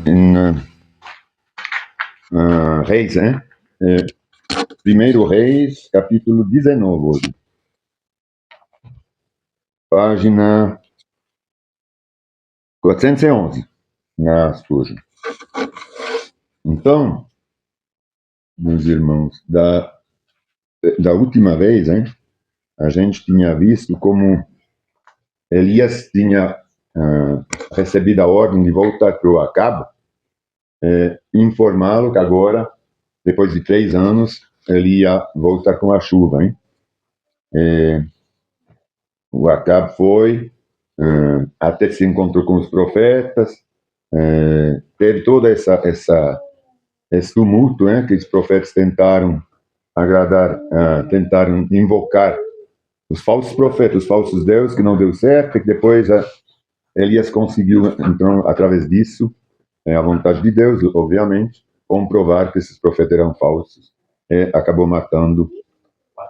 em Reis, né? Primeiro Reis, capítulo 19, hoje. Página 411, na suja. Então, meus irmãos, da última vez, hein, a gente tinha visto como Elias tinha recebido a ordem de voltar para o Acabe, informá-lo que agora, depois de 3 anos, ele ia voltar com a chuva, hein? O Acabe foi, até se encontrou com os profetas, teve toda esse tumulto, né, que os profetas tentaram agradar, tentaram invocar os falsos profetas, os falsos deuses, que não deu certo, e que depois Elias conseguiu, então, através disso, a vontade de Deus, obviamente, comprovar que esses profetas eram falsos, acabou matando,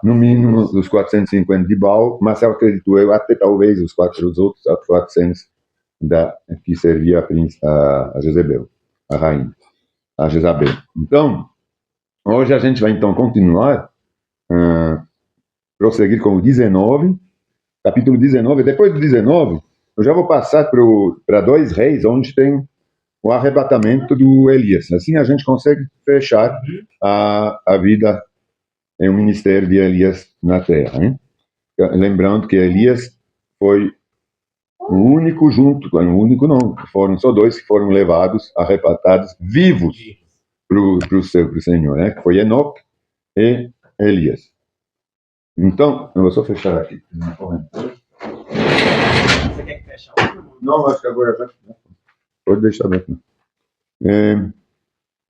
no mínimo, os 450 de Baal, mas eu acredito eu, até talvez os outros 400 que servia a Jezebel, a rainha, a Jezabel. Então, hoje a gente vai então continuar, prosseguir com o 19, capítulo 19. Depois do 19, eu já vou passar para 2 reis, onde tem o arrebatamento do Elias. Assim a gente consegue fechar a vida e o ministério de Elias na terra, hein? Lembrando que Elias foi o único foram só 2 que foram levados, arrebatados, vivos para o Senhor, né? Que foi Enoque e Elias. Então, eu vou só fechar aqui. Você quer que feche a outra? Não, acho que agora já. Pode deixar aberto.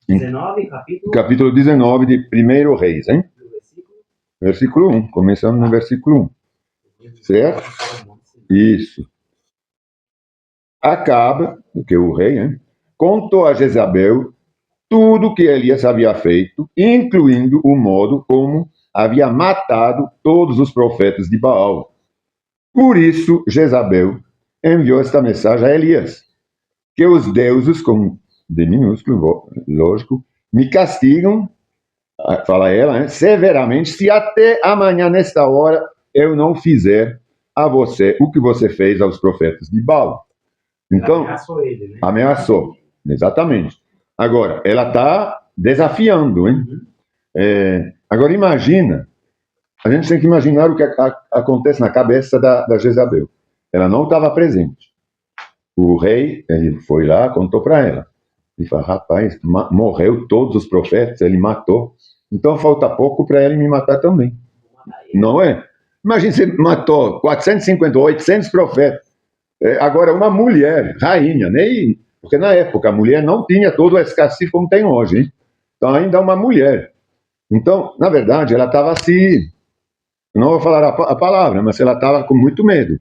19, capítulo 19 de 1 Reis, hein? Versículo 1. Começamos no versículo 1. Certo? Isso. Acabe, que é o rei, hein, contou a Jezabel tudo que Elias havia feito, incluindo o modo como havia matado todos os profetas de Baal. Por isso, Jezabel enviou esta mensagem a Elias: que os deuses, com D minúsculo, lógico, me castigam, fala ela, né, severamente, se até amanhã, nesta hora, eu não fizer a você o que você fez aos profetas de Baal. Então, ameaçou ele, né? Ameaçou, exatamente. Agora, ela está desafiando, hein? Agora, imagina, a gente tem que imaginar o que acontece na cabeça da Jezabel. Ela não estava presente. O rei, ele foi lá, contou para ela. Ele falou: rapaz, morreu todos os profetas, ele matou. Então falta pouco para ele me matar também. Não é? Imagina, você matou 450, 800 profetas. Agora, uma mulher, rainha, nem, porque na época a mulher não tinha todo esse cacife como tem hoje, hein? Então ainda uma mulher. Então, na verdade, ela estava assim, não vou falar a palavra, mas ela estava com muito medo.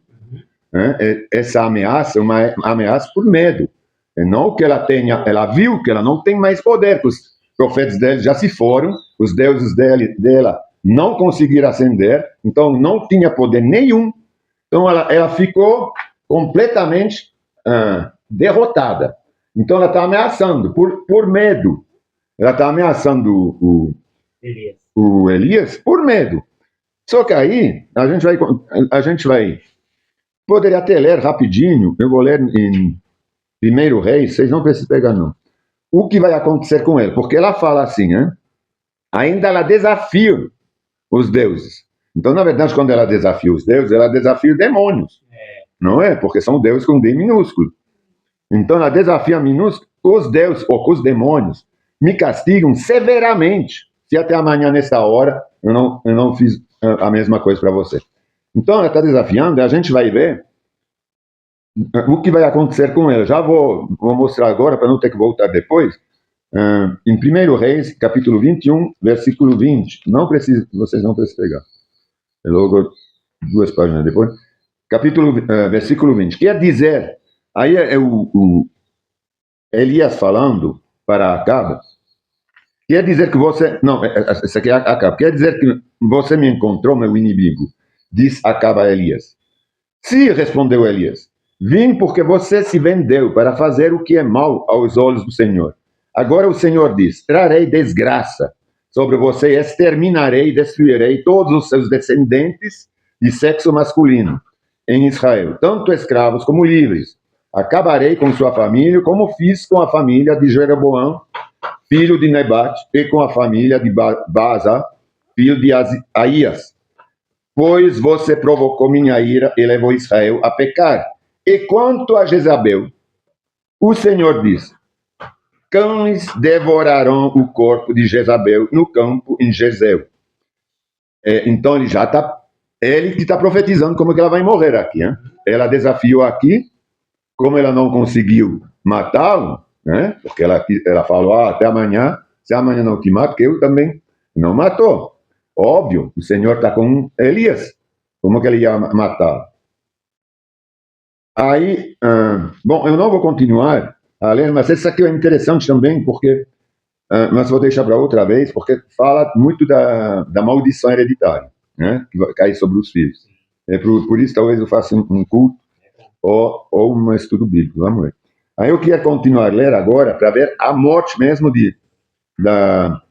Né? Essa ameaça é uma ameaça por medo. Não que ela tenha, ela viu que ela não tem mais poder, que os profetas dela já se foram, os deuses dela não conseguiram ascender, então não tinha poder nenhum. Então ela ficou completamente derrotada. Então ela está ameaçando por medo. Ela está ameaçando o Elias por medo. Só que aí a gente vai poderia até ler rapidinho. Eu vou ler em 1 Reis, vocês não precisam pegar não. O que vai acontecer com ele? Porque ela fala assim, né? Ainda ela desafia os deuses. Então, na verdade, quando ela desafia os deuses, ela desafia os demônios. Não é? Porque são deuses com D minúsculo. Então, ela desafia minúsculo, os deuses ou os demônios me castigam severamente se até amanhã, nessa hora, eu não fiz a mesma coisa para você. Então, ela está desafiando e a gente vai ver o que vai acontecer com ela. Já vou mostrar agora, para não ter que voltar depois. Em 1 Reis, capítulo 21, versículo 20. Vocês não precisam pegar. É logo 2 páginas depois. Versículo 20. Quer dizer, aí é o Elias falando para Acabe. Quer dizer que você... Não, essa aqui é Acabe. Quer dizer que você me encontrou, meu inimigo, diz Acabe a Elias. Se, respondeu Elias, Vim porque você se vendeu para fazer o que é mal aos olhos do Senhor. Agora o Senhor diz: trarei desgraça sobre você, exterminarei e destruirei todos os seus descendentes de sexo masculino em Israel, tanto escravos como livres. Acabarei com sua família, como fiz com a família de Jeroboão, filho de Nebate, e com a família de Baasa, filho de Aías. Pois você provocou minha ira e levou Israel a pecar. E quanto a Jezabel, o Senhor diz: cães devorarão o corpo de Jezabel no campo em Jezreel. Então ele que está profetizando como que ela vai morrer aqui, hein? Ela desafiou aqui, como ela não conseguiu matá-lo, né? Porque ela falou: até amanhã, se amanhã não te mato, porque eu também não matou. Óbvio, o Senhor está com Elias, como que ele ia matá-lo? Aí, bom, eu não vou continuar a ler, mas isso aqui é interessante também, porque, mas vou deixar para outra vez, porque fala muito da maldição hereditária, né, que vai cair sobre os filhos. Por isso, talvez eu faça um culto ou um estudo bíblico, vamos ver. Aí eu queria continuar a ler agora, para ver a morte mesmo da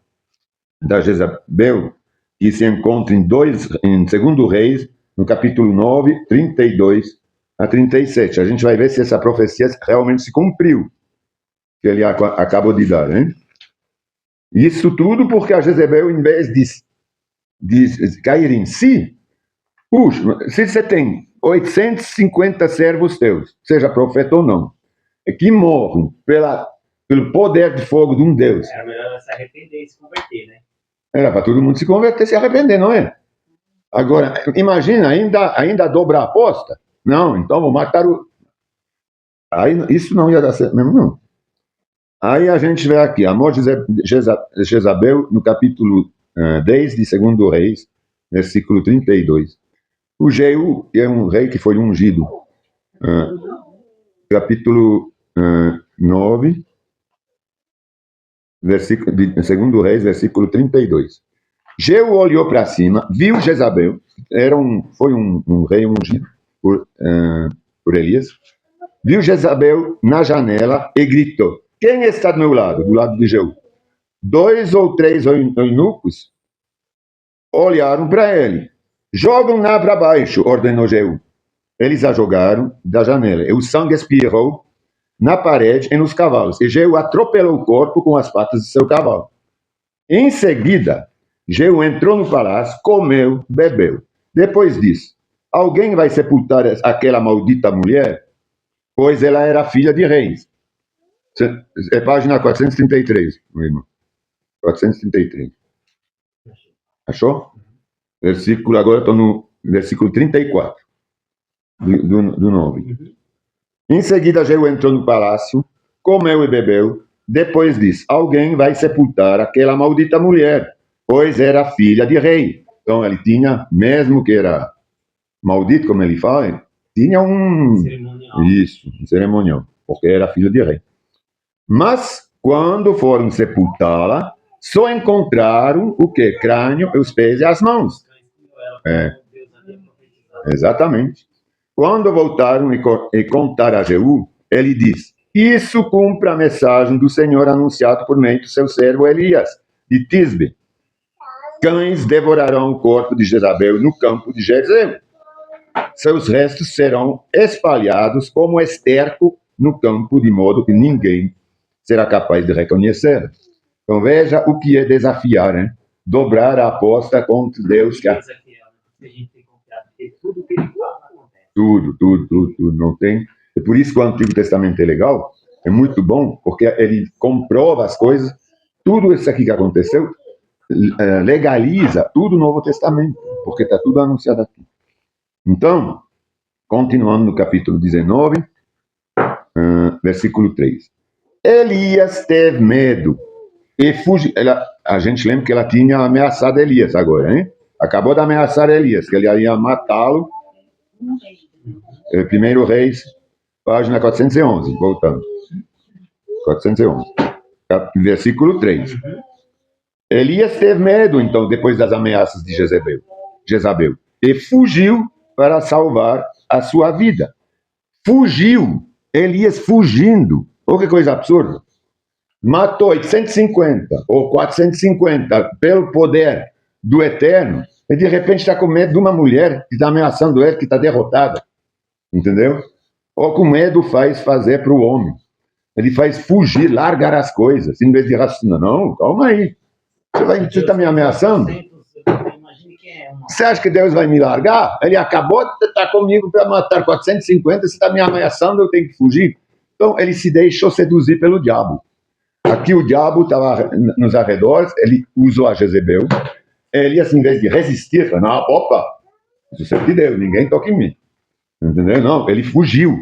Jezabel, que se encontra em 2 Reis, no capítulo 9, 32 a 37. A gente vai ver se essa profecia realmente se cumpriu, que ele acabou de dar, hein? Isso tudo porque a Jezabel, em vez de cair em si, puxa, se você tem 850 servos teus, seja profeta ou não, que morrem pelo poder de fogo de um Deus. Era melhor se arrepender e se converter, né? Era para todo mundo se converter e se arrepender, não é? Agora, imagina, ainda dobrar a aposta. Não, então vou matar o... Aí isso não ia dar certo mesmo, não. Aí a gente vê aqui, a morte de Jezabel, no capítulo 10 de 2 Reis, versículo 32. O Jeú é um rei que foi ungido. Capítulo 9, versículo, de 2 Reis, versículo 32. Jeú olhou para cima, viu Jezabel, foi um rei ungido por Elias, viu Jezabel na janela e gritou: quem está do meu lado? Do lado de Jeú. 2 ou 3 eunucos olharam para ele. Jogam-na para baixo, ordenou Jeú. Eles a jogaram da janela, e o sangue espirrou na parede e nos cavalos, e Jeú atropelou o corpo com as patas de seu cavalo. Em seguida, Jeú entrou no palácio, comeu, bebeu. Depois disse: alguém vai sepultar aquela maldita mulher? Pois ela era filha de reis. É página 433, meu irmão. 433. Achou? Versículo, agora estou no versículo 34 do 9. Em seguida, Jeú entrou no palácio, comeu e bebeu. Depois disse: alguém vai sepultar aquela maldita mulher, pois era filha de rei. Então ele tinha, mesmo que era maldito, como ele fala, tinha um cerimonial, porque era filho de rei. Mas, quando foram sepultá-la, só encontraram o quê? Crânio, os pés e as mãos. Exatamente. Quando voltaram e contaram a Jeú, ele disse: isso cumpre a mensagem do Senhor anunciado por meio do seu servo Elias, de Tisbe. Cães devorarão o corpo de Jezabel no campo de Jezreel. Seus restos serão espalhados como esterco no campo, de modo que ninguém será capaz de reconhecer. Então veja o que é desafiar, né? Dobrar a aposta contra Deus. Tudo. Não tem. É por isso que o Antigo Testamento é legal, é muito bom, porque ele comprova as coisas. Tudo isso aqui que aconteceu legaliza tudo o Novo Testamento, porque está tudo anunciado aqui. Então, continuando no capítulo 19, versículo 3. Elias teve medo e fugiu. A gente lembra que ela tinha ameaçado Elias agora, hein? Acabou de ameaçar Elias, que ele ia matá-lo. 1 Reis, página 411, voltando. 411, versículo 3. Elias teve medo, então, depois das ameaças de Jezabel, e fugiu para salvar a sua vida. fugiu. Elias fugindo. Olha que coisa absurda. Matou 850 ou 450 pelo poder do Eterno, e de repente está com medo de uma mulher que está ameaçando ele, que está derrotada. Entendeu? Ou com medo faz fazer para o homem. Ele faz fugir, largar as coisas, em vez de raciocinar. Não, calma aí. Você está me ameaçando? Você acha que Deus vai me largar? Ele acabou de estar comigo para matar 450, você está me ameaçando, eu tenho que fugir. Então ele se deixou seduzir pelo diabo. Aqui o diabo estava nos arredores, ele usou a Jezebel. Elias, em vez de resistir, falou, não, opa, isso é de Deus, ninguém toca em mim. Entendeu? Não, ele fugiu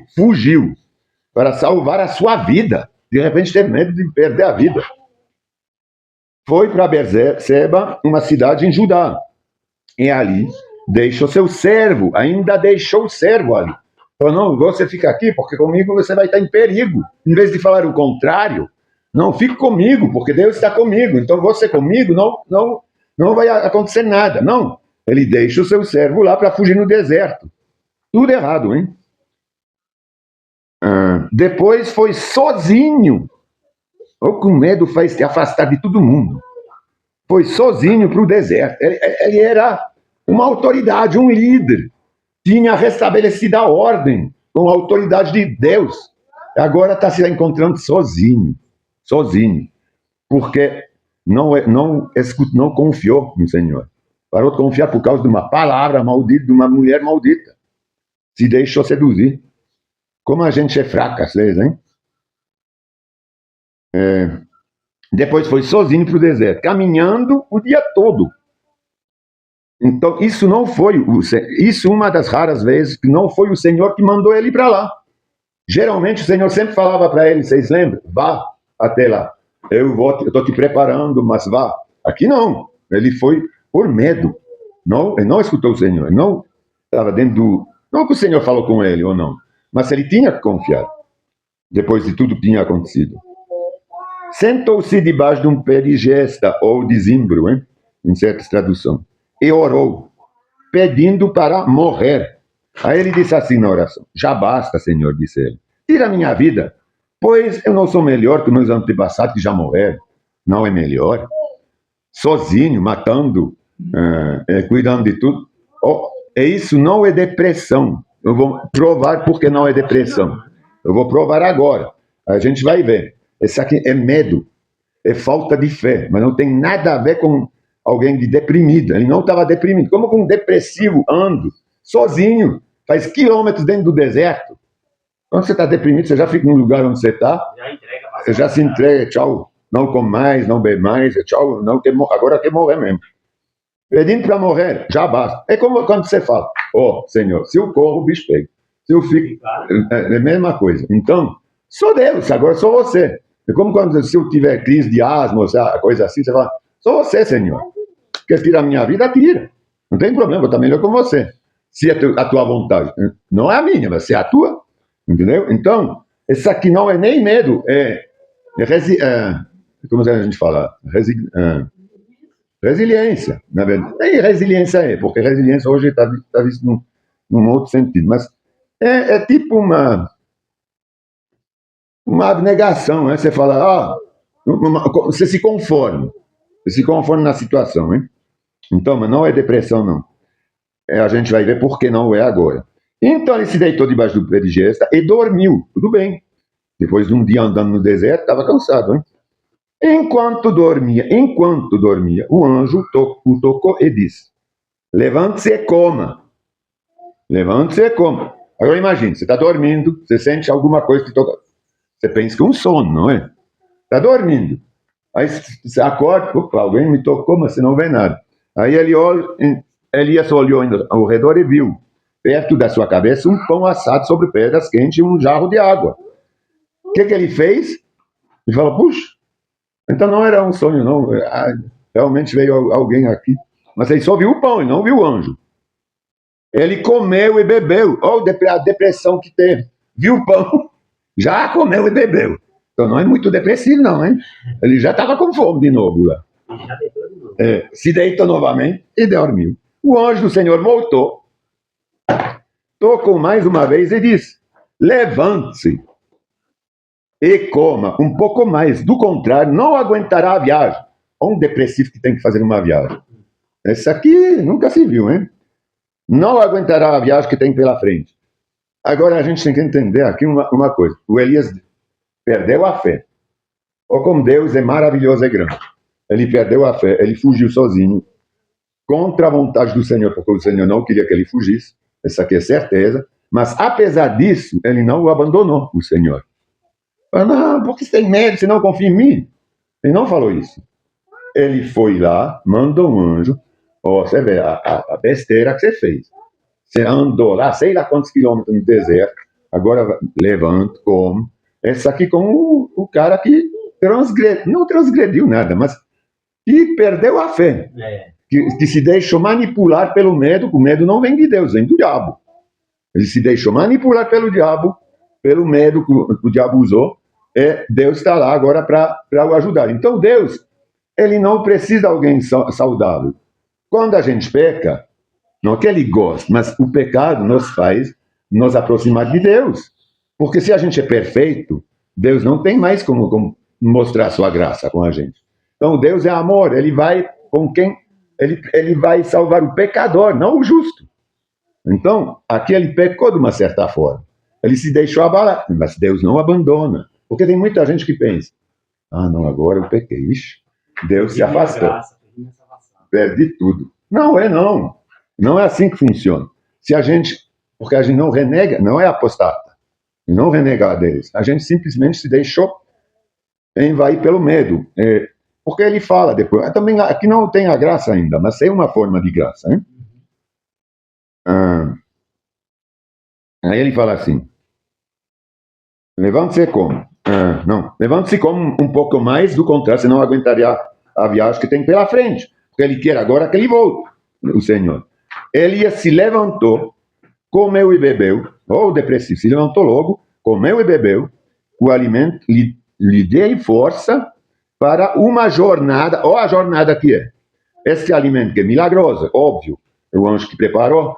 para salvar a sua vida. De repente teve medo de perder a vida. Foi para Berseba, uma cidade em Judá. E ali deixou seu servo, ainda deixou o servo ali. Falou, não, você fica aqui porque comigo você vai estar em perigo. Em vez de falar o contrário, não, fique comigo, porque Deus está comigo. Então você comigo não vai acontecer nada. Não, ele deixa o seu servo lá para fugir no deserto. Tudo errado, hein? Depois foi sozinho. Ou com medo faz te afastar de todo mundo. Foi sozinho para o deserto. Ele era uma autoridade, um líder. Tinha restabelecido a ordem com a autoridade de Deus. Agora está se encontrando sozinho. Porque não confiou no Senhor. Parou de confiar por causa de uma palavra maldita, de uma mulher maldita. Se deixou seduzir. Como a gente é fraca às vezes, hein? Depois foi sozinho para o deserto, caminhando o dia todo. Então, isso não foi, isso uma das raras vezes que não foi o Senhor que mandou ele para lá. Geralmente o Senhor sempre falava para ele, vocês lembram? Vá até lá. Eu estou te preparando, mas vá. Aqui não. Ele foi por medo. Não, ele não escutou o Senhor. Ele não estava dentro do... Não que o Senhor falou com ele ou não, mas ele tinha que confiar. Depois de tudo que tinha acontecido. Sentou-se debaixo de um pé de gesta ou de zimbro, hein? Em certas traduções, e orou, pedindo para morrer. Aí ele disse assim na oração: já basta, Senhor, disse ele, tira a minha vida, pois eu não sou melhor que meus antepassados que já morreram. Não é melhor? Sozinho, matando, cuidando de tudo. Isso não é depressão. Eu vou provar porque não é depressão. Eu vou provar agora. A gente vai ver. Esse aqui é medo, é falta de fé, mas não tem nada a ver com alguém de deprimido. Ele não estava deprimido. Como com um depressivo anda, sozinho, faz quilômetros dentro do deserto. Quando você está deprimido, você já fica no lugar onde você está, você já se entrega, tchau, não come mais, não bebe mais, tchau, não quer, agora quer morrer mesmo. Pedindo para morrer, já basta. É como quando você fala, Senhor, se eu corro, o bicho pega. Se eu fico, é a mesma coisa. Então, sou Deus, agora sou você. É como quando, se eu tiver crise de asma, coisa assim, você fala, sou você, Senhor. Quer tirar a minha vida, tira. Não tem problema, vou estar melhor com você. Se é a tua vontade. Não é a minha, mas se é a tua. Entendeu? Então, isso aqui não é nem medo, como a gente fala? Resiliência, na verdade. Nem resiliência porque resiliência hoje está visto num outro sentido. Mas é tipo uma abnegação, né? Você fala, você se conforma na situação, hein? Então, mas não é depressão, não. A gente vai ver por que não é agora. Então ele se deitou debaixo do pé de gesta e dormiu, tudo bem. Depois de um dia andando no deserto, estava cansado, hein? Enquanto dormia, o anjo o tocou e disse, levante-se e coma. Levante-se e coma. Agora imagine, você está dormindo, você sente alguma coisa que toca. Você pensa que é um sono, não é? Está dormindo. Aí você acorda, alguém me tocou, mas você não vê nada. Aí Elias olhou ao redor e viu, perto da sua cabeça, um pão assado sobre pedras quentes e um jarro de água. O que ele fez? Ele falou, puxa, então não era um sonho, não. Realmente veio alguém aqui. Mas ele só viu o pão, ele não viu o anjo. Ele comeu e bebeu. Olha a depressão que teve. Viu o pão, já comeu e bebeu. Então não é muito depressivo, não, hein? Ele já estava com fome de novo lá. Se deitou novamente e dormiu. O anjo do Senhor voltou, tocou mais uma vez e disse, levante-se e coma um pouco mais. Do contrário, não aguentará a viagem. Ou um depressivo que tem que fazer uma viagem. Esse aqui nunca se viu, hein? Não aguentará a viagem que tem pela frente. Agora a gente tem que entender aqui uma coisa. O Elias perdeu a fé. Ou como Deus é maravilhoso e grande. Ele perdeu a fé, ele fugiu sozinho, contra a vontade do Senhor, porque o Senhor não queria que ele fugisse. Essa aqui é certeza. Mas apesar disso, ele não o abandonou, o Senhor. Não, porque você tem medo, você não confia em mim. Ele não falou isso. Ele foi lá, mandou um anjo. Você vê a besteira que você fez. Você andou lá, sei lá quantos quilômetros no deserto. Agora levanta, come. Essa aqui como o cara que não transgrediu nada, mas que perdeu a fé. Que se deixou manipular pelo medo. O medo não vem de Deus, vem do diabo. Ele se deixou manipular pelo diabo, pelo medo que o diabo usou. Deus está lá agora para o ajudar. Então Deus, ele não precisa de alguém saudável. Quando a gente peca, não é que ele gosta, mas o pecado nos faz nos aproximar de Deus. Porque se a gente é perfeito, Deus não tem mais como mostrar sua graça com a gente. Então Deus é amor, ele vai com quem ele vai salvar o pecador, não o justo. Então, aqui ele pecou de uma certa forma. Ele se deixou abalar, mas Deus não abandona. Porque tem muita gente que pensa, não, agora eu pequei, Deus se afastou. Perdi tudo. Não. Não é assim que funciona. Porque a gente não renega, não é apostata, não renegar a Deus. A gente simplesmente se deixou envair pelo medo. Porque ele fala depois, também aqui não tem a graça ainda, mas tem uma forma de graça. Hein? Aí ele fala assim, levante-se como? Levante-se como um pouco mais, do contrário, senão aguentaria a viagem que tem pela frente. Porque ele quer agora que ele volte, o Senhor. Elias se levantou, comeu e bebeu, o depressivo se levantou logo, comeu e bebeu, o alimento lhe deu força para uma jornada, a jornada que é. Esse alimento que é milagroso, óbvio, é o anjo que preparou.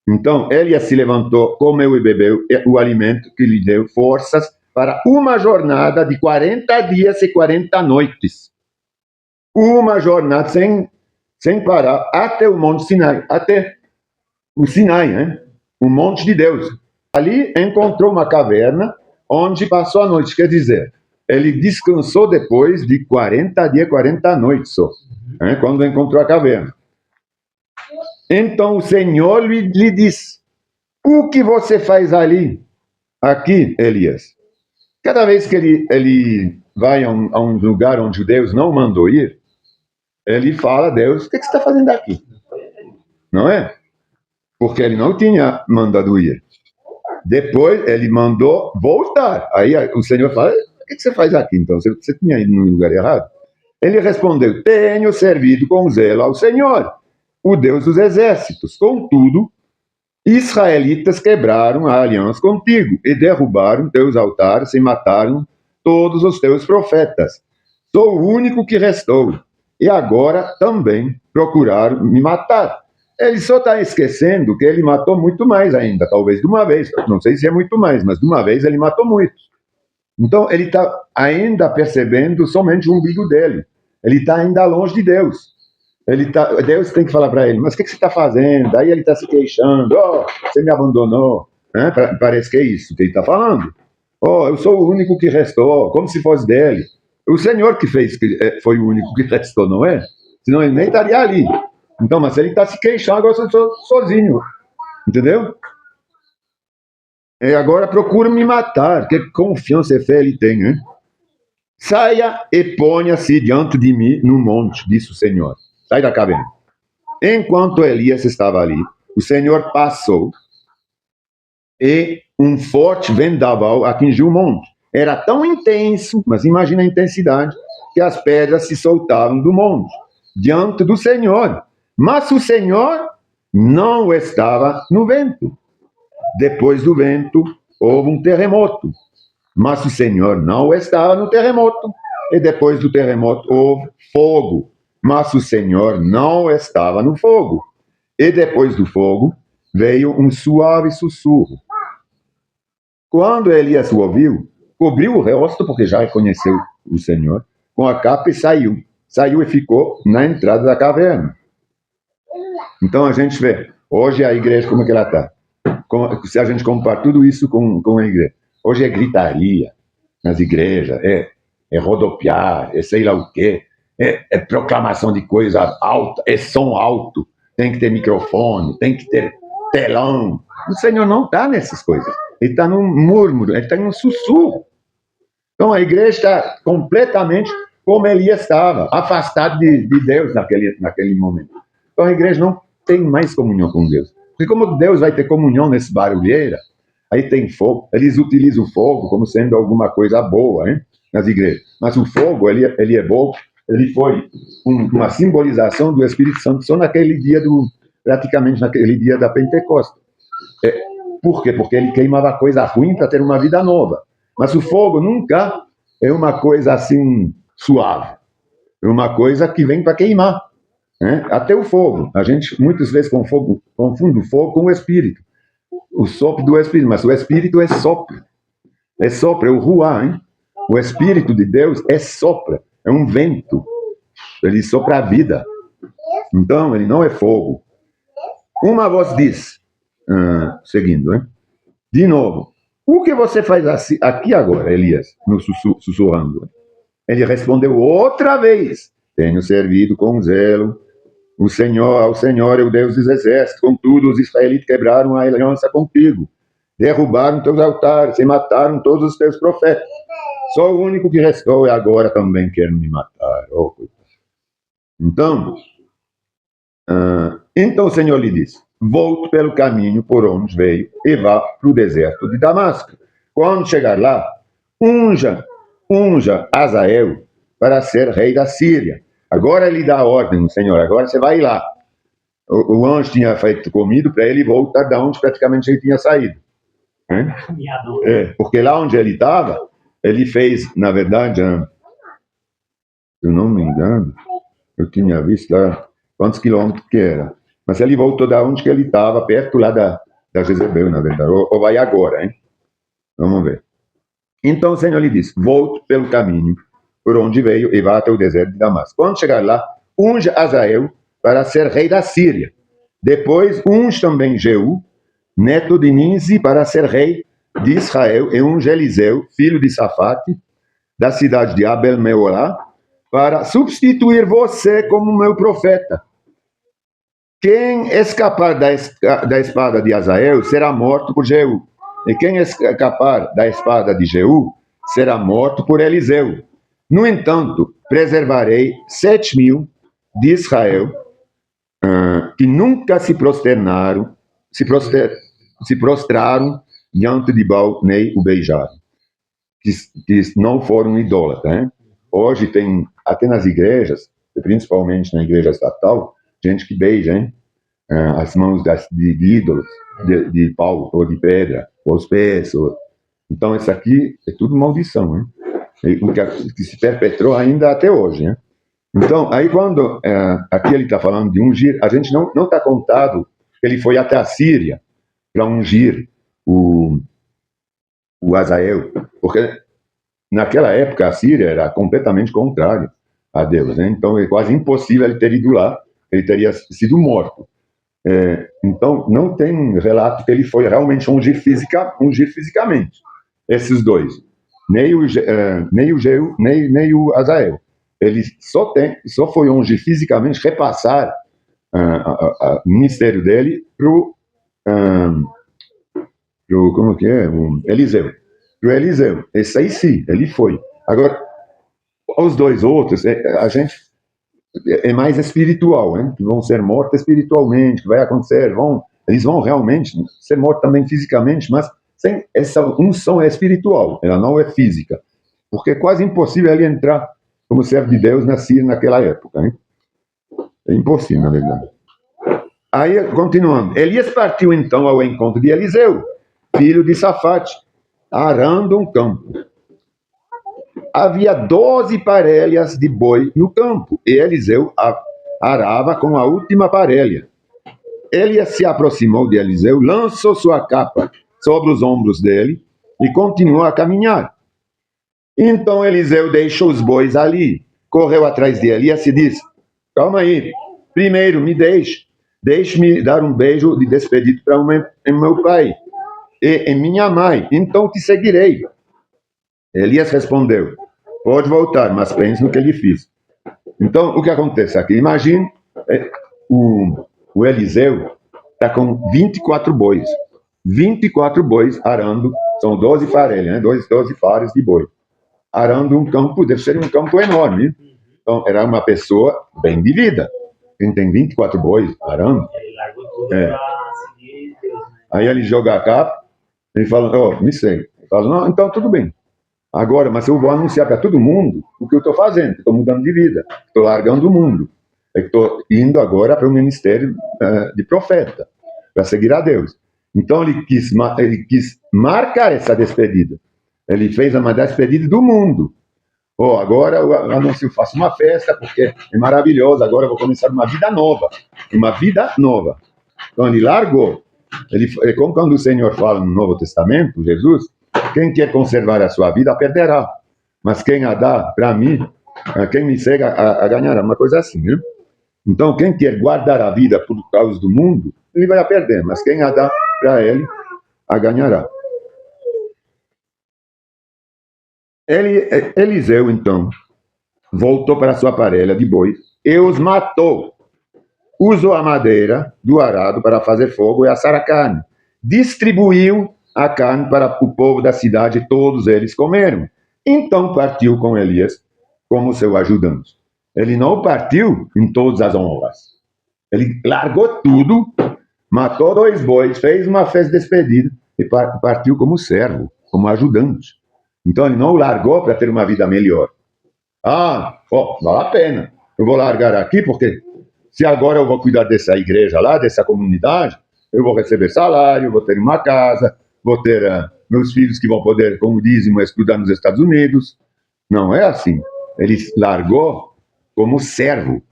Então, Elias se levantou, comeu e bebeu o alimento que lhe deu forças para uma jornada de 40 dias e 40 noites. Uma jornada sem parar, até o Monte Sinai, até o Sinai, né? O Monte de Deus. Ali encontrou uma caverna onde passou a noite, quer dizer, ele descansou depois de 40 dias, 40 noites só, né? Quando encontrou a caverna. Então o Senhor lhe disse, o que você faz ali? Aqui, Elias. Cada vez que ele vai a um lugar onde Deus não mandou ir, ele fala a Deus, o que você está fazendo aqui? Não é? Porque ele não tinha mandado ir. Depois ele mandou voltar. Aí o Senhor fala, o que você faz aqui então? Você tinha ido no lugar errado? Ele respondeu, tenho servido com zelo ao Senhor, o Deus dos exércitos. Contudo, israelitas quebraram a aliança contigo e derrubaram teus altares e mataram todos os teus profetas. Sou o único que restou. E agora também procuraram me matar. Ele só está esquecendo que ele matou muito mais ainda, talvez de uma vez. Não sei se é muito mais, mas de uma vez ele matou muito. Então ele está ainda percebendo somente o umbigo dele. Ele está ainda longe de Deus. Deus tem que falar para ele, mas o que você está fazendo? Aí ele está se queixando, você me abandonou. Parece que é isso que ele está falando. Eu sou o único que restou, como se fosse dele. O Senhor que fez, que foi o único que restou, não é? Senão ele nem estaria ali. Então, mas ele está se queixando, agora eu sou sozinho. Entendeu? E agora procura me matar. Que confiança e fé ele tem, né? Saia e ponha-se diante de mim no monte, disse o Senhor. Sai da caverna. Enquanto Elias estava ali, o Senhor passou e um forte vendaval atingiu o monte. Era tão intenso, mas imagina a intensidade, que as pedras se soltavam do monte, diante do Senhor. Mas o Senhor não estava no vento. Depois do vento, houve um terremoto. Mas o Senhor não estava no terremoto. E depois do terremoto, houve fogo. Mas o Senhor não estava no fogo. E depois do fogo, veio um suave sussurro. Quando Elias o ouviu, cobriu o rosto, porque já reconheceu o Senhor, com a capa e saiu. Saiu e ficou na entrada da caverna. Então a gente vê, hoje a igreja como é que ela está? Se a gente compara tudo isso com a igreja. Hoje é gritaria nas igrejas, é rodopiar, é sei lá o quê, é proclamação de coisa alta, é som alto, tem que ter microfone, tem que ter telão. O Senhor não está nessas coisas. Ele está num murmúrio, ele está num sussurro. Então a igreja está completamente como Elias estava, afastado de Deus naquele momento. Então a igreja não tem mais comunhão com Deus. Porque como Deus vai ter comunhão nesse barulheira, aí tem fogo, eles utilizam o fogo como sendo alguma coisa boa, hein, nas igrejas. Mas o fogo, ele é bom, ele foi uma simbolização do Espírito Santo só naquele dia praticamente naquele dia da Pentecostes. Por quê? Porque ele queimava coisa ruim para ter uma vida nova. Mas o fogo nunca é uma coisa assim suave. É uma coisa que vem para queimar. Né? Até o fogo. A gente muitas vezes confunde o fogo com o Espírito. O sopro do Espírito. Mas o Espírito é sopro. É sopro, é o ruá. Hein? O Espírito de Deus é sopro. É um vento. Ele sopra a vida. Então, ele não é fogo. Uma voz diz, seguindo, hein? De novo, o que você faz aqui agora, Elias? No sussurrando. Ele respondeu outra vez: tenho servido com zelo ao Senhor é o Deus dos exércitos. Contudo, os israelitas quebraram a aliança contigo, derrubaram teus altares e mataram todos os teus profetas. Só o único que restou e agora também quer me matar. Oh, então o Senhor lhe disse: volte pelo caminho por onde veio e vá para o deserto de Damasco. Quando chegar lá, unja Azael para ser rei da Síria. Agora ele dá a ordem, Senhor, agora você vai lá. O anjo tinha feito comido para ele voltar da onde praticamente ele tinha saído. Porque lá onde ele estava, ele fez, na verdade, se eu não me engano, eu tinha visto lá quantos quilômetros que era. Mas ele voltou da onde que ele estava, perto lá da Jezebel, na verdade. Ou vai agora, hein? Vamos ver. Então o Senhor lhe disse: volte pelo caminho por onde veio e vá até o deserto de Damasco. Quando chegar lá, unja Azael para ser rei da Síria. Depois unge também Jeú, neto de Ninzi, para ser rei de Israel, e unge Eliseu, filho de Safate, da cidade de Abel-Meolá, para substituir você como meu profeta. Quem escapar da espada de Azael será morto por Jeú. E quem escapar da espada de Jeú será morto por Eliseu. No entanto, preservarei 7.000 de Israel que nunca se prostraram diante de Baal, nem o beijaram, que não foram idólatras. Né? Hoje tem, até nas igrejas, principalmente na igreja estatal, gente que beija, hein? As mãos de ídolos, de pau ou de pedra, ou os pés. Então, isso aqui é tudo maldição, hein? Que se perpetrou ainda até hoje. Hein? Então, aí quando aqui ele está falando de ungir, a gente não está contado que ele foi até a Síria para ungir o Azael, porque naquela época a Síria era completamente contrária a Deus. Né? Então, é quase impossível ele ter ido lá, ele teria sido morto. Então, não tem relato que ele foi realmente ungir fisicamente, esses dois. Nem o Jeú, nem o Azael. Ele só foi ungir fisicamente, repassar o ministério dele como que é? O Eliseu. Esse aí sim, ele foi. Agora, os dois outros, a gente é mais espiritual, hein? Que vão ser mortos espiritualmente, que vai acontecer, eles vão realmente ser mortos também fisicamente, mas sem essa unção é espiritual, ela não é física, porque é quase impossível ele entrar como servo de Deus na Síria naquela época, hein? É impossível, na verdade. Aí, continuando, Elias partiu então ao encontro de Eliseu, filho de Safate, arando um campo. Havia 12 parelhas de boi no campo, e Eliseu arava com a última parelha. Elias se aproximou de Eliseu, lançou sua capa sobre os ombros dele e continuou a caminhar. Então Eliseu deixou os bois ali, correu atrás de Elias e disse: calma aí, primeiro me deixe-me dar um beijo de despedida para meu pai e minha mãe, então te seguirei. Elias respondeu: pode voltar, mas pense no que lhe fiz. Então, o que acontece aqui? Imagine, o Eliseu está com 24 bois. 24 bois arando, são 12 farelhas, né? 12 fares de boi. Arando um campo, deve ser um campo enorme. Então, era uma pessoa bem de vida. Quem tem 24 bois arando. Ele largou tudo para seguir Deus, né? Aí ele joga a capa e fala: me segue. Ele fala: não, então tudo bem. Agora, mas eu vou anunciar para todo mundo o que eu estou fazendo. Estou mudando de vida. Estou largando o mundo. Estou indo agora para o ministério de profeta, para seguir a Deus. Então ele quis marcar essa despedida. Ele fez uma despedida do mundo. Agora eu anuncio, faço uma festa, porque é maravilhoso. Agora eu vou começar uma vida nova. Uma vida nova. Então ele largou. É como quando o Senhor fala no Novo Testamento, Jesus: quem quer conservar a sua vida, perderá. Mas quem a dá para mim, quem me segue, a ganhará. Uma coisa assim, né? Então, quem quer guardar a vida por causa do mundo, ele vai a perder. Mas quem a dá para ele, a ganhará. Eliseu, então, voltou para sua parelha de bois e os matou. Usou a madeira do arado para fazer fogo e assar a carne. Distribuiu a carne para o povo da cidade e todos eles comeram. Então partiu com Elias como seu ajudante. Ele não partiu em todas as honras. Ele largou tudo, matou 2 bois, fez uma festa de despedida e partiu como servo, como ajudante. Então ele não largou para ter uma vida melhor. Vale a pena. Eu vou largar aqui porque se agora eu vou cuidar dessa igreja lá, dessa comunidade, eu vou receber salário, vou ter uma casa, vou ter meus filhos que vão poder, como dizem, estudar nos Estados Unidos. Não é assim. Ele largou como servo.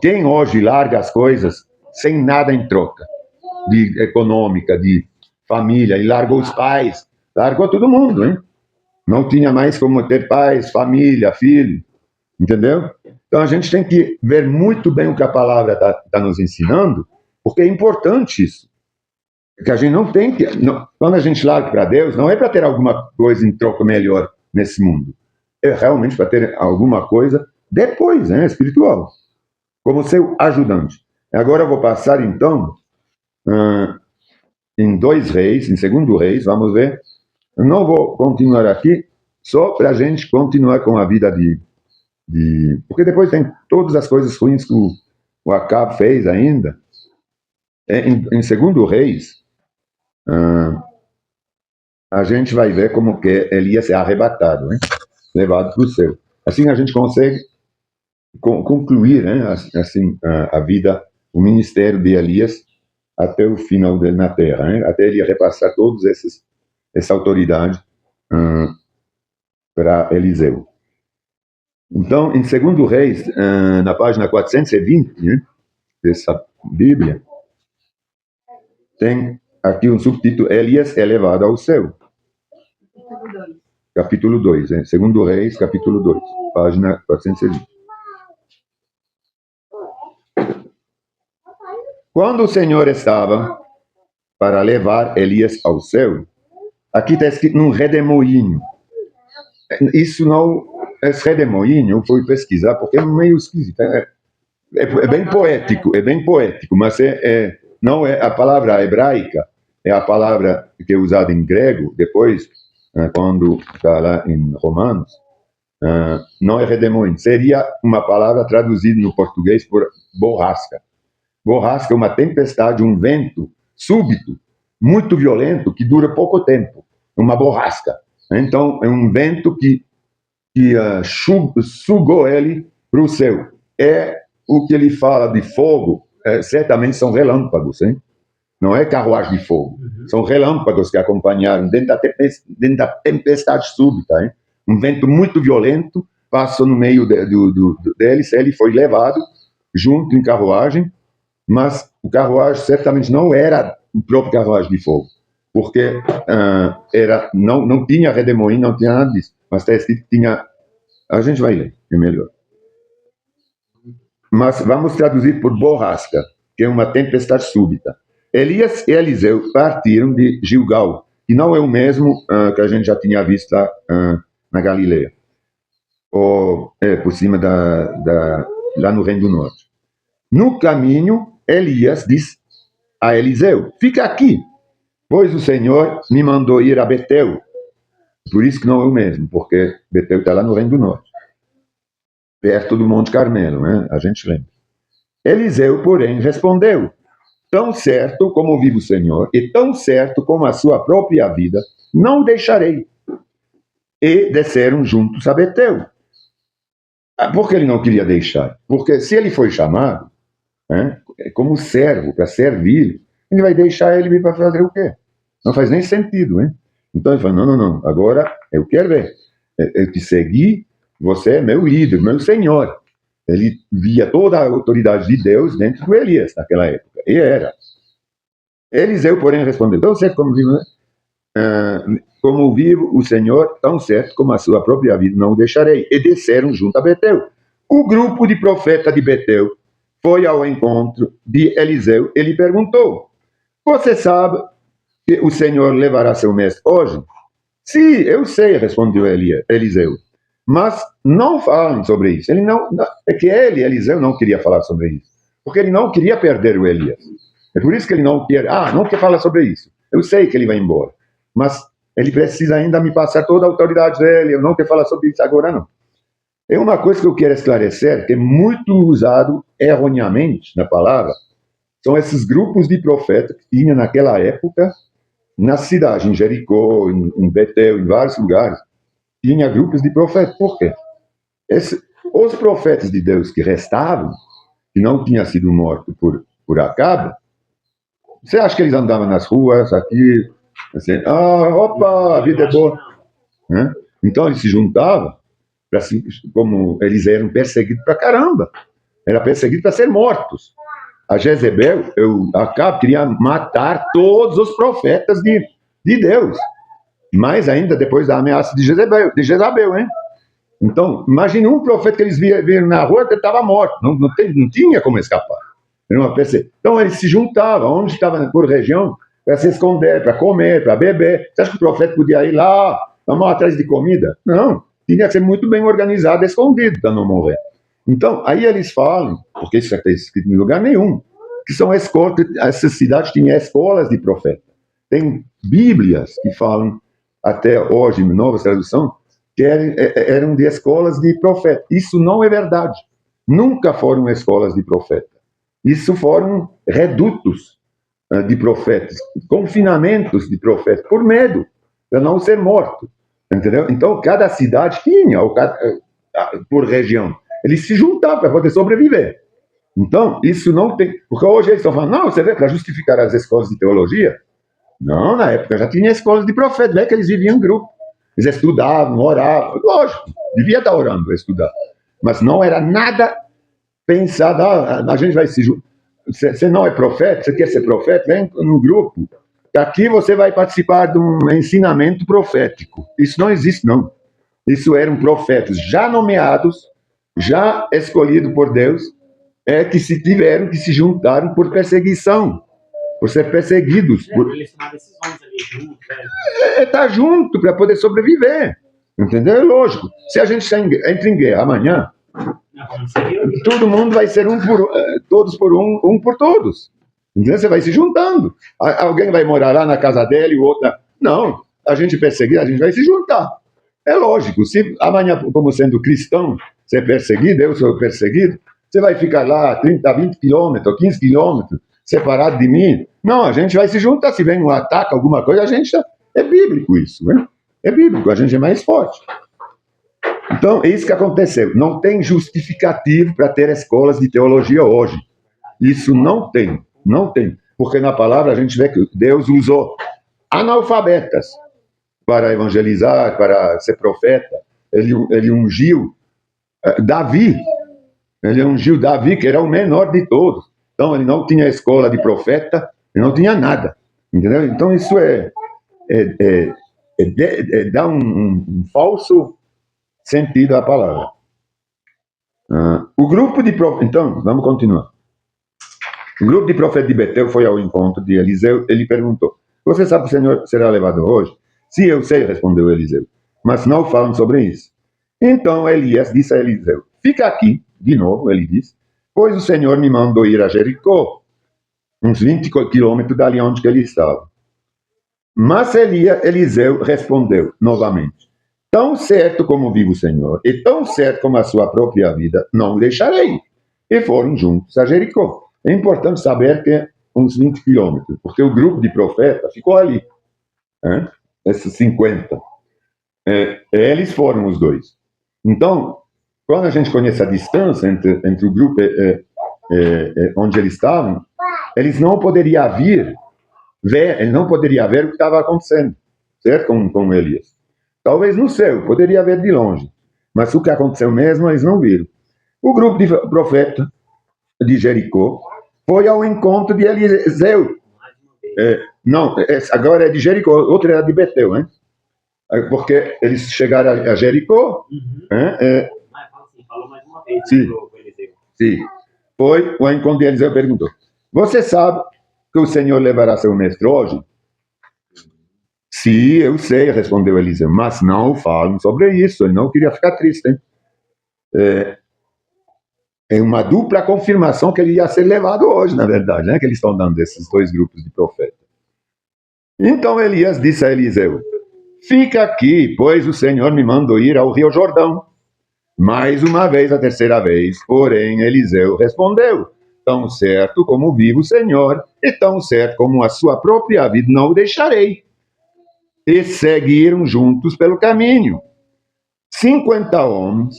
Quem hoje larga as coisas sem nada em troca, de econômica, de família, ele largou os pais, largou todo mundo, hein? Não tinha mais como ter pais, família, filho, entendeu? Então a gente tem que ver muito bem o que a palavra está nos ensinando, porque é importante isso. Que a gente não tem que... quando a gente larga para Deus, não é para ter alguma coisa em troca melhor nesse mundo. É realmente para ter alguma coisa depois, né, espiritual. Como seu ajudante. Agora eu vou passar, então, em 2 Reis, em 2 Reis, vamos ver. Eu não vou continuar aqui, só para a gente continuar com a vida porque depois tem todas as coisas ruins que o Acabe fez ainda. Em 2 Reis, a gente vai ver como que Elias é arrebatado, hein? Levado para o céu. Assim a gente consegue concluir, né, assim, a vida, o ministério de Elias até o final dele na terra, né? Até ele repassar todos essa autoridade para Eliseu. Então, em 2 Reis, na página 420, né, dessa Bíblia, tem aqui um subtítulo: Elias é levado ao céu. Capítulo 2, né? 2 Reis, capítulo 2, página 420. Quando o Senhor estava para levar Elias ao céu, aqui está escrito num redemoinho. Isso não... Esse redemoinho eu fui pesquisar porque é meio esquisito. É bem poético, mas não é a palavra hebraica, é a palavra que é usada em grego, depois, quando está lá em Romanos, não é redemoinho. Seria uma palavra traduzida no português por borrasca. Borrasca é uma tempestade, um vento súbito, muito violento, que dura pouco tempo. Uma borrasca. Então, é um vento que sugou ele para o céu. É o que ele fala de fogo, certamente são relâmpagos, hein? Não é carruagem de fogo. São relâmpagos que acompanharam dentro da tempestade súbita. Hein? Um vento muito violento passou no meio deles, ele foi levado junto em carruagem, mas o carruagem certamente não era o próprio carruagem de fogo, porque não tinha redemoinho, não tinha nada disso. Mas está escrito que tinha... A gente vai ler, é melhor. Mas vamos traduzir por borrasca, que é uma tempestade súbita. Elias e Eliseu partiram de Gilgal, que não é o mesmo que a gente já tinha visto lá na Galileia, ou por cima lá no Reino do Norte. No caminho, Elias diz a Eliseu: fica aqui, pois o Senhor me mandou ir a Betel. Por isso que não é o mesmo, porque Betel está lá no Reino do Norte, perto do Monte Carmelo, né? A gente lembra. Eliseu, porém, respondeu: tão certo como vive o Senhor, e tão certo como a sua própria vida, não o deixarei. E desceram juntos a Betel. Por que ele não queria deixar? Porque se ele foi chamado, né, como servo, para servir, ele vai deixar ele vir para fazer o quê? Não faz nem sentido, hein? Então ele falou: não, agora eu quero ver. Eu te segui, você é meu líder, meu senhor. Ele via toda a autoridade de Deus dentro do Elias naquela época. E era. Eliseu, porém, respondeu: tão certo como vivo, como vivo o Senhor, tão certo como a sua própria vida, não o deixarei. E desceram junto a Betel. O grupo de profetas de Betel foi ao encontro de Eliseu e lhe perguntou: você sabe que o Senhor levará seu mestre hoje? Sim, eu sei, respondeu Eliseu. Mas não falem sobre isso. É que Eliseu, não queria falar sobre isso, porque ele não queria perder o Elias. É por isso que ele não quer falar sobre isso. Eu sei que ele vai embora, mas ele precisa ainda me passar toda a autoridade dele. Eu não quero falar sobre isso agora, não. É uma coisa que eu quero esclarecer, que é muito usado erroneamente na palavra, são esses grupos de profetas que tinha naquela época na cidade, em Jericó, em Betel, em vários lugares. Tinha grupos de profetas. Por quê? Os profetas de Deus que restavam, que não tinham sido mortos por Acabe, você acha que eles andavam nas ruas, aqui, assim, opa, a vida é boa. Né? Então eles se juntavam, como eles eram perseguidos pra caramba. Era perseguido para ser mortos. A Jezebel, Acabe queria matar todos os profetas de Deus. Mais ainda depois da ameaça de Jezabel, hein? Então, imagine um profeta que eles viram na rua que estava morto, não tinha como escapar. Então, eles se juntavam, onde estava por região, para se esconder, para comer, para beber. Você acha que o profeta podia ir lá, vamos atrás de comida? Não, tinha que ser muito bem organizado, escondido, para não morrer. Então, aí eles falam, porque isso já está escrito em lugar nenhum, que são escolas, essa cidade tinha escolas de profeta. Tem bíblias que falam, até hoje, em nova tradução, que eram de escolas de profeta. Isso não é verdade. Nunca foram escolas de profeta. Isso foram redutos de profetas, confinamentos de profetas, por medo, para não ser morto. Entendeu? Então, cada cidade tinha, por região, eles se juntavam para poder sobreviver. Então, isso não tem... Porque hoje eles estão falando, não, você vê, para justificar as escolas de teologia. Não, na época já tinha escolas de profetas, vê que eles viviam em grupo. Eles estudavam, oravam, lógico, devia estar orando para estudar. Mas não era nada pensado, a gente vai se juntar. Você não é profeta, você quer ser profeta? Vem no grupo. Aqui você vai participar de um ensinamento profético. Isso não existe, não. Isso eram profetas já nomeados, já escolhidos por Deus, que se tiveram que se juntaram por perseguição, por ser perseguidos. Eles tomaram decisões ali juntos. Tá junto para poder sobreviver. Entendeu? É lógico. Se a gente entra em guerra amanhã, todo mundo vai ser todos por um por todos. Entendeu? Você vai se juntando. Alguém vai morar lá na casa dele, o outro... Não, a gente perseguir, a gente vai se juntar. É lógico. Se amanhã, como sendo cristão, você é perseguido, eu sou perseguido, você vai ficar lá 30, 20 quilômetros, 15 quilômetros, separado de mim? Não, a gente vai se juntar. Se vem um ataque, alguma coisa, a gente... É bíblico isso, né? É bíblico, a gente é mais forte. Então, é isso que aconteceu. Não tem justificativo para ter escolas de teologia hoje. Isso não tem. Porque na palavra a gente vê que Deus usou analfabetas para evangelizar, para ser profeta. Ele ungiu Davi. Ele ungiu Davi, que era o menor de todos. Então, ele não tinha escola de profeta, ele não tinha nada. Entendeu? Então, isso é dá um falso sentido à palavra. O grupo de profetas... Então, vamos continuar. O grupo de profetas de Betel foi ao encontro de Eliseu. Ele perguntou: você sabe que o Senhor será levado hoje? Sim, eu sei, respondeu Eliseu, mas não falam sobre isso. Então Elias disse a Eliseu: fica aqui, de novo, ele disse, pois o Senhor me mandou ir a Jericó, uns 20 quilômetros dali onde ele estava. Mas Eliseu respondeu novamente: tão certo como vive o Senhor, e tão certo como a sua própria vida, não o deixarei. E foram juntos a Jericó. É importante saber que é uns 20 quilômetros, porque o grupo de profetas ficou ali, esses 50. Eles foram os dois. Então, quando a gente conhece a distância entre o grupo onde eles estavam, eles não poderiam ver o que estava acontecendo, certo? Com Elias. Talvez no céu, poderia ver de longe, mas o que aconteceu mesmo, eles não viram. O grupo de profetas de Jericó foi ao encontro de Eliseu. Não, agora é de Jericó, outro era de Betel, hein? Porque eles chegaram a Jericó. Falou mais uma vez. Sim. Sim. Foi o encontro de Eliseu perguntou: você sabe que o Senhor levará seu mestre hoje? Sim, eu sei, respondeu Eliseu, mas não falam sobre isso. Ele não queria ficar triste, hein? É uma dupla confirmação que ele ia ser levado hoje, na verdade, né? Que eles estão dando esses dois grupos de profetas. Então Elias disse a Eliseu: fica aqui, pois o Senhor me mandou ir ao Rio Jordão. Mais uma vez, a terceira vez, porém, Eliseu respondeu: tão certo como vive o Senhor, e tão certo como a sua própria vida, não o deixarei. E seguiram juntos pelo caminho. 50 homens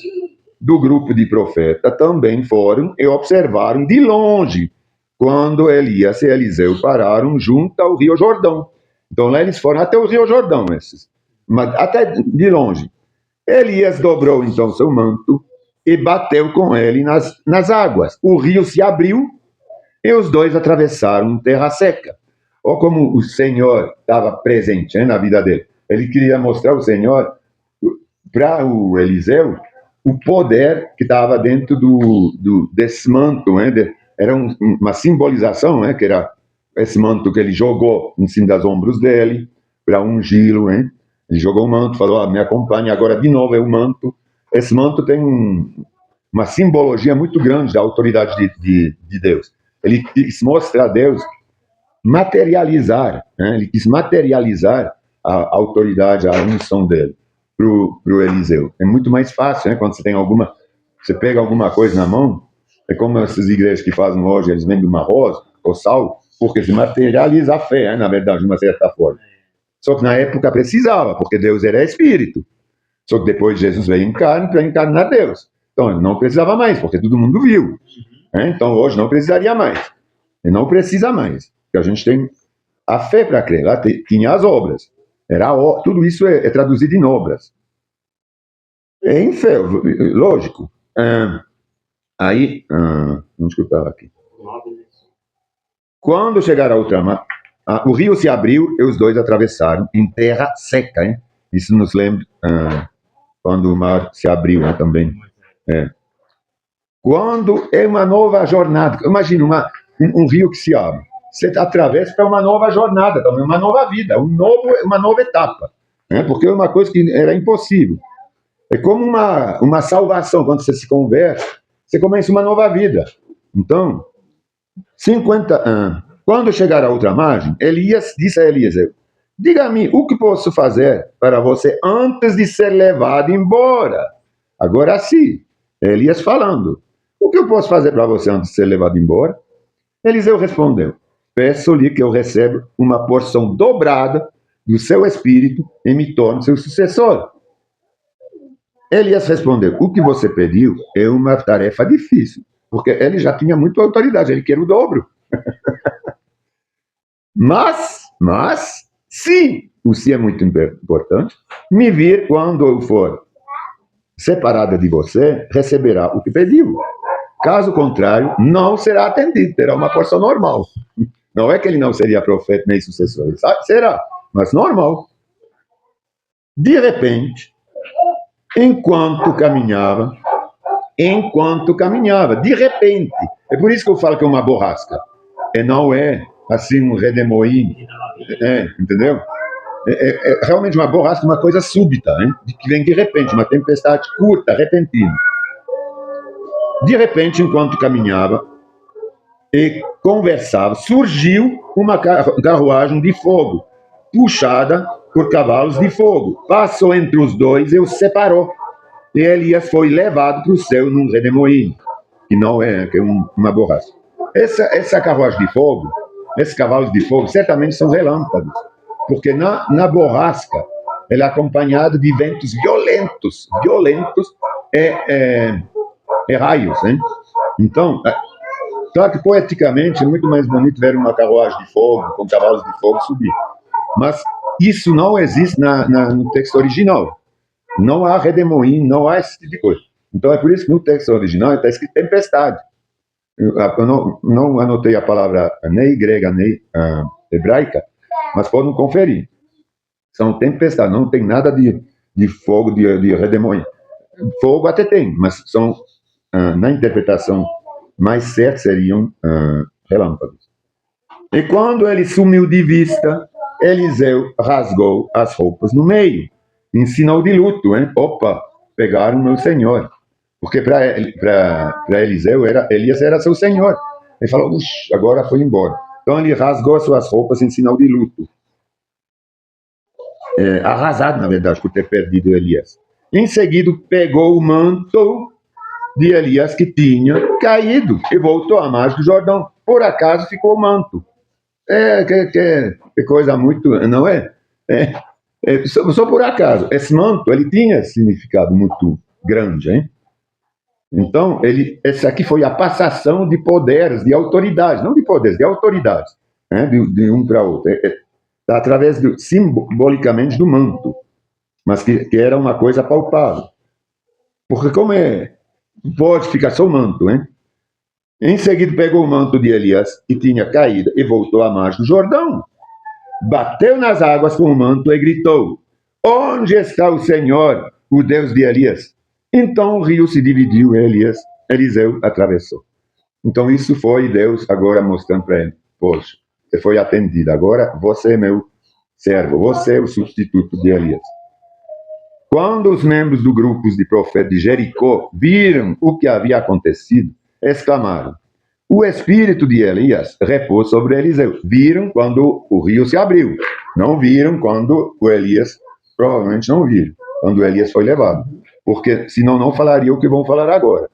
do grupo de profeta também foram e observaram de longe quando Elias e Eliseu pararam junto ao Rio Jordão. Então lá eles foram até o Rio Jordão, mas até de longe. Elias dobrou então seu manto e bateu com ele nas águas. O rio se abriu e os dois atravessaram terra seca. Ou como o Senhor estava presente na vida dele. Ele queria mostrar ao Senhor, para o Eliseu, o poder que estava dentro desse manto. Era uma simbolização, que era esse manto que ele jogou em cima dos ombros dele, para ungí-lo. Ele jogou o manto, falou: me acompanhe agora de novo, é o manto. Esse manto tem uma simbologia muito grande da autoridade de Deus. Ele quis mostrar a Deus, ele quis materializar a autoridade, a unção dele pro Eliseu. É muito mais fácil, quando você pega alguma coisa na mão, é como essas igrejas que fazem hoje, eles vendem uma rosa ou sal, porque se materializa a fé, na verdade, de uma certa forma. Só que na época precisava, porque Deus era espírito. Só que depois Jesus veio em carne para encarnar Deus. Então ele não precisava mais, porque todo mundo viu. Então hoje não precisaria mais. E não precisa mais. Porque a gente tem a fé para crer. Lá tinha as obras. Tudo isso é traduzido em obras. Em fé, lógico. Aí, vamos escutar aqui. Quando chegaram a outra margem, o rio se abriu e os dois atravessaram em terra seca. Isso nos lembra quando o mar se abriu também. Quando é uma nova jornada, imagina um rio que se abre. Você atravessa para uma nova jornada, também uma nova vida, uma nova etapa. Porque é uma coisa que era impossível. É como uma salvação, quando você se converte, você começa uma nova vida. Então, 50 anos. Quando chegar à outra margem, Elias disse a Eliseu: diga-me o que posso fazer para você antes de ser levado embora. Agora sim, Elias falando: o que eu posso fazer para você antes de ser levado embora? Eliseu respondeu: peço-lhe que eu receba uma porção dobrada do seu espírito e me torne seu sucessor. Elias respondeu: o que você pediu é uma tarefa difícil, porque ele já tinha muita autoridade, ele queria o dobro. Mas, se o se é muito importante, me vir quando eu for separada de você, receberá o que pediu. Caso contrário, não será atendido, terá uma porção normal. Não é que ele não seria profeta nem sucessor, será, mas normal. De repente, enquanto caminhava, de repente, é por isso que eu falo que é uma borrasca, e não é assim um redemoinho, entendeu? É realmente uma borrasca, uma coisa súbita, hein? Que vem de repente, uma tempestade curta, repentina. De repente, enquanto caminhava e conversava, surgiu uma carruagem de fogo, puxada por cavalos de fogo. Passou entre os dois e os separou. E Elias foi levado para o céu num redemoinho, que não é, que é uma borrasca. Essa carruagem de fogo, esses cavalos de fogo, certamente são relâmpagos, porque na borrasca ele é acompanhado de ventos violentos e raios, hein? Então, claro que poeticamente é muito mais bonito ver uma carruagem de fogo, com cavalos de fogo subir, mas isso não existe no texto original. Não há redemoinho, não há esse tipo de coisa. Então é por isso que no texto original está escrito tempestade. Eu não anotei a palavra nem grega, nem hebraica, mas podem conferir. São tempestades, não tem nada de fogo, de redemoinho. Fogo até tem, mas são, na interpretação mais certa, seriam relâmpagos. E quando ele sumiu de vista, Eliseu rasgou as roupas no meio, em sinal de luto, hein? Opa, pegaram meu senhor. Porque para Eliseu, Elias era seu senhor. Ele falou, agora foi embora. Então ele rasgou suas roupas em sinal de luto. Arrasado, na verdade, por ter perdido Elias. Em seguida, pegou o manto de Elias que tinha caído e voltou à margem do Jordão. Por acaso ficou o manto. Que coisa muito, não é? Só por acaso. Esse manto, ele tinha significado muito grande, hein? Então, esse aqui foi a passação de poderes, de autoridades, não de poderes, de autoridades, né? de um para outro. Através, simbolicamente, do manto, mas que era uma coisa palpável. Porque como pode ficar só o manto, hein? Em seguida, pegou o manto de Elias, que tinha caído, e voltou à margem do Jordão. Bateu nas águas com o manto e gritou, onde está o Senhor, o Deus de Elias? Então o rio se dividiu e Eliseu atravessou. Então isso foi Deus agora mostrando para ele, poxa, você foi atendido, agora você é meu servo, você é o substituto de Elias. Quando os membros do grupo de profetas de Jericó viram o que havia acontecido, exclamaram, o espírito de Elias repousou sobre Eliseu. Viram quando o rio se abriu, não viram quando o Elias, provavelmente não viram, quando o Elias foi levado, porque senão não falaria o que vão falar agora.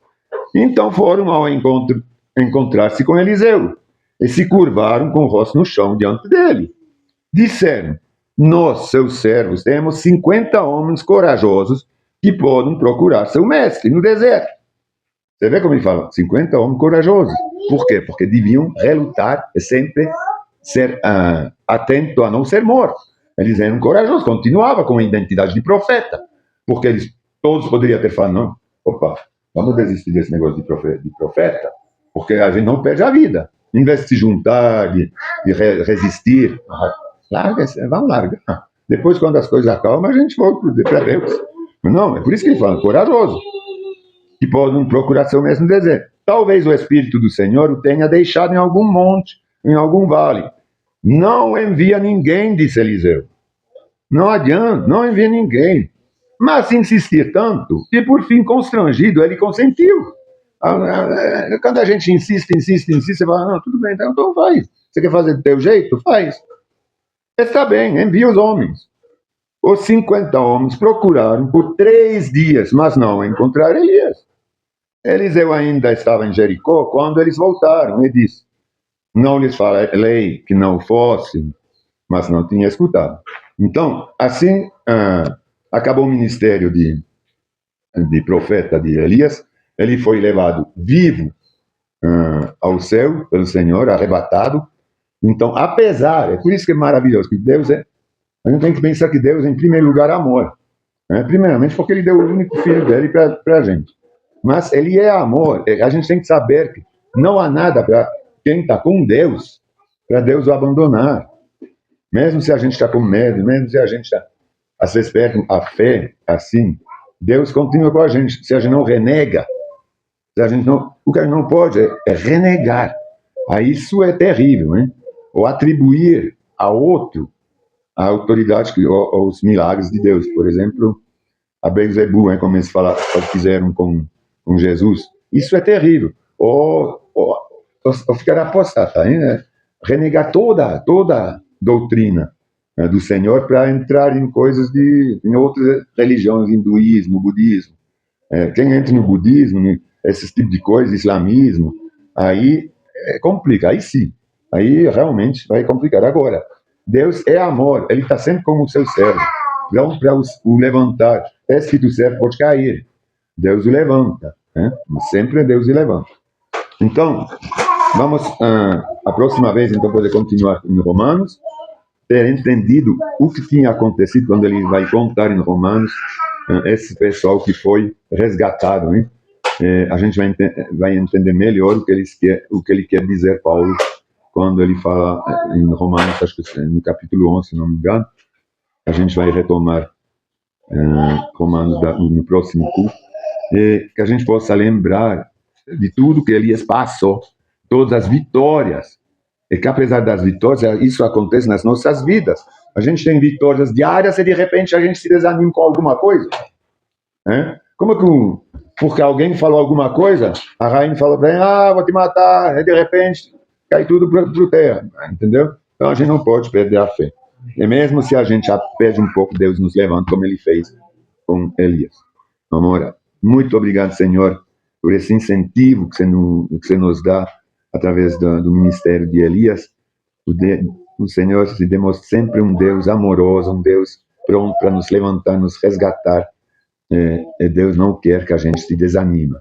Então foram ao encontro, encontrar-se com Eliseu, e se curvaram com o rosto no chão diante dele. Disseram, nós, seus servos, temos 50 homens corajosos que podem procurar seu mestre no deserto. Você vê como ele fala? 50 homens corajosos. Por quê? Porque deviam relutar e sempre ser atento a não ser morto. Eles eram corajosos, continuava com a identidade de profeta, porque eles todos poderiam ter falado, não, opa, vamos desistir desse negócio de profeta, porque a gente não perde a vida. Em vez de se juntar, de resistir, larga, vamos largar. Depois, quando as coisas acalmam, a gente volta para Deus. Não, é por isso que ele fala, corajoso. Que podem procurar seu mesmo deserto. Talvez o Espírito do Senhor o tenha deixado em algum monte, em algum vale. Não envia ninguém, disse Eliseu. Não adianta, não envia ninguém. Mas insistir tanto, e por fim, constrangido, ele consentiu. Quando a gente insiste, você fala, não, tudo bem, então faz. Você quer fazer do teu jeito? Faz. Está bem, envia os homens. Os 50 homens procuraram por 3 dias, mas não encontraram Elias. Eliseu ainda estava em Jericó quando eles voltaram e disse, não lhes falei que não fossem, mas não tinha escutado. Então, assim, acabou o ministério de profeta de Elias, ele foi levado vivo ao céu pelo Senhor, arrebatado. Então, apesar, é por isso que é maravilhoso, que Deus a gente tem que pensar que Deus, em primeiro lugar, é amor. Primeiramente, porque ele deu o único filho dele para a gente. Mas ele é amor. A gente tem que saber que não há nada para quem está com Deus, para Deus o abandonar. Mesmo se a gente está com medo, mesmo se a gente está, às vezes perde a fé, assim, Deus continua com a gente. Se a gente não renega, se a gente não, o que a gente não pode é renegar. Aí isso é terrível, hein? Ou atribuir a outro a autoridade, os milagres de Deus. Por exemplo, a Beelzebub, hein, como eles fizeram com Jesus. Isso é terrível. Ou ficar apostata, hein? Renegar toda doutrina, né, do Senhor para entrar em coisas em outras religiões, hinduísmo, budismo. Quem entra no budismo, esses tipos de coisas, islamismo, aí complica, aí sim, aí realmente vai complicar. Agora, Deus é amor, Ele está sempre com o seu servo, pronto para o levantar. Se do servo pode cair, Deus o levanta, né? Sempre Deus o levanta. Então, vamos a próxima vez, então, poder continuar em Romanos, ter entendido o que tinha acontecido quando ele vai contar em Romanos, esse pessoal que foi resgatado, hein? A gente vai entender melhor o que ele quer dizer, Paulo, quando ele fala em Romanos, acho que no capítulo 11, se não me engano. A gente vai retomar Romanos no próximo curso, que a gente possa lembrar de tudo que Elias passou, todas as vitórias, e que apesar das vitórias, isso acontece nas nossas vidas. A gente tem vitórias diárias e de repente a gente se desanima com alguma coisa. Como que porque alguém falou alguma coisa, a rainha falou para ele, vou te matar, e de repente cai tudo para o terra, entendeu? Então a gente não pode perder a fé. E mesmo se a gente já perde um pouco, Deus nos levanta, como ele fez com Elias. Vamos orar. Muito obrigado, Senhor, por esse incentivo que você nos dá através do ministério de Elias. O Senhor se demonstra sempre um Deus amoroso, um Deus pronto para nos levantar, nos resgatar. Deus não quer que a gente se desanime.